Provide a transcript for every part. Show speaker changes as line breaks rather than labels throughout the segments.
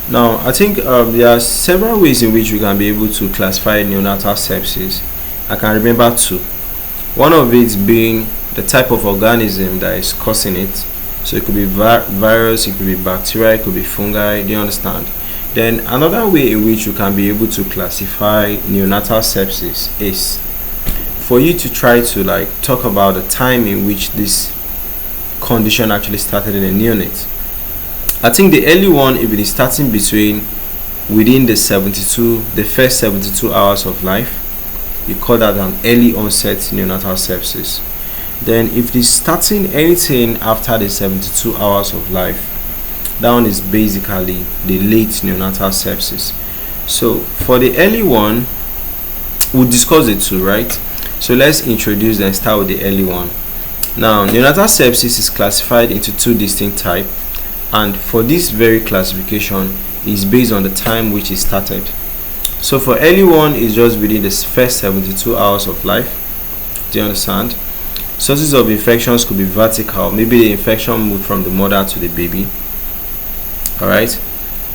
Now, I think there are several ways in which we can be able to classify neonatal sepsis. I can remember two. One of it being the type of organism that is causing it. So it could be virus, it could be bacteria, it could be fungi. Do you understand? Then another way in which you can be able to classify neonatal sepsis is for you to try to talk about the time in which this condition actually started in a neonate. I think the early one, if it is starting within the first 72 hours of life, you call that an early onset neonatal sepsis. Then if it is starting anything after the 72 hours of life, that one is basically the late neonatal sepsis. So for the early one, we'll discuss the two, right? So let's introduce and start with the early one. Now, neonatal sepsis is classified into two distinct types, and for this very classification is based on the time which it started. So for early one is just within the first 72 hours of life. Do you understand? Sources of infections could be vertical. Maybe the infection moved from the mother to the baby. Alright,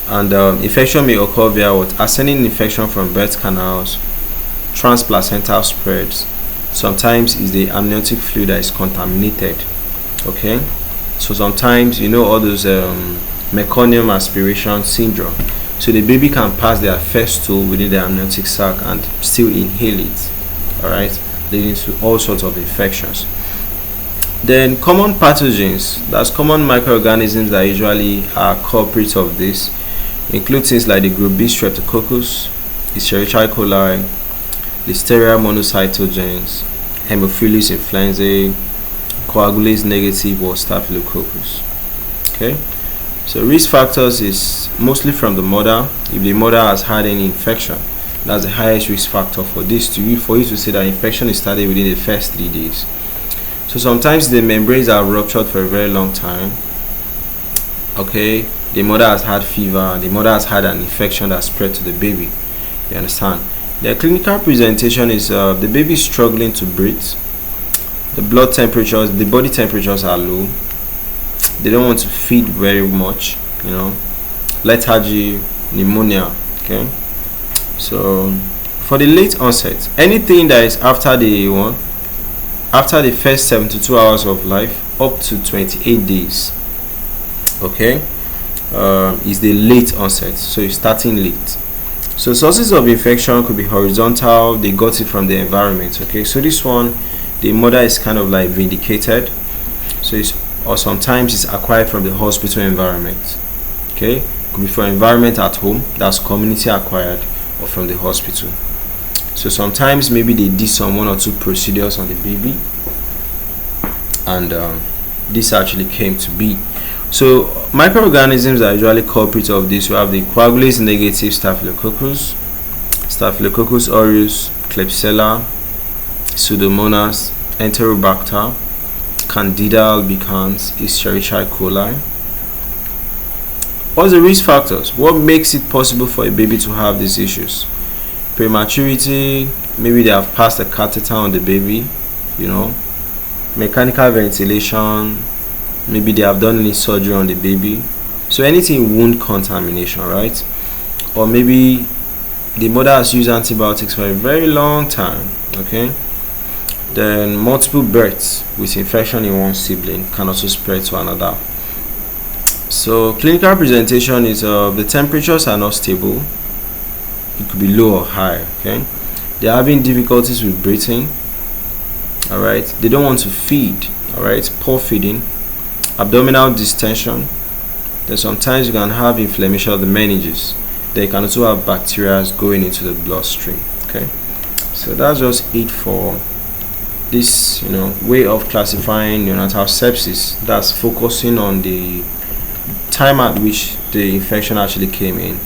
and infection may occur via ascending infection from birth canals, transplacental spreads. Sometimes is the amniotic fluid that is contaminated. Okay, so sometimes all those meconium aspiration syndrome. So the baby can pass their first stool within the amniotic sac and still inhale it. Alright, leading to all sorts of infections. Then common pathogens, that's common microorganisms that usually are culprits of this, include things like the group B Streptococcus, Escherichia coli, Listeria monocytogenes, Haemophilus influenzae, coagulase negative or Staphylococcus. Okay, so risk factors is mostly from the mother. If the mother has had any infection, that's the highest risk factor for this for you to say that infection is started within the first 3 days. So sometimes the membranes are ruptured for a very long time. Okay, the mother has had fever, the mother has had an infection that spread to the baby. You understand? The clinical presentation is the baby is struggling to breathe. The body temperatures are low. They don't want to feed very much. Lethargy, pneumonia. Okay. So for the late onset, anything that is after the first 72 hours of life up to 28 days, okay, is the late onset. So it's starting late. So sources of infection could be horizontal. They got it from the environment. Okay, so this one, the mother is kind of vindicated. So or sometimes it's acquired from the hospital environment. Okay, could be from environment at home, that's community acquired, or from the hospital. So sometimes maybe they did some 1 or 2 procedures on the baby, and this actually came to be. So microorganisms are usually culprits of this. We have the coagulase negative Staphylococcus, Staphylococcus aureus, Klebsiella, Pseudomonas, Enterobacter, Candida albicans, Escherichia coli. What's the risk factors? What makes it possible for a baby to have these issues? Prematurity, maybe they have passed a catheter on the baby, mechanical ventilation, maybe they have done any surgery on the baby. So anything wound contamination, right? Or maybe the mother has used antibiotics for a very long time. Okay, then multiple births with infection in one sibling can also spread to another. So clinical presentation is the temperatures are not stable. It could be low or high. Okay, they're having difficulties with breathing. All right, they don't want to feed. All right, poor feeding, abdominal distension. Then sometimes you can have inflammation of the meninges. They can also have bacteria going into the bloodstream. Okay, so that's just it for this way of classifying neonatal sepsis. That's focusing on the time at which the infection actually came in.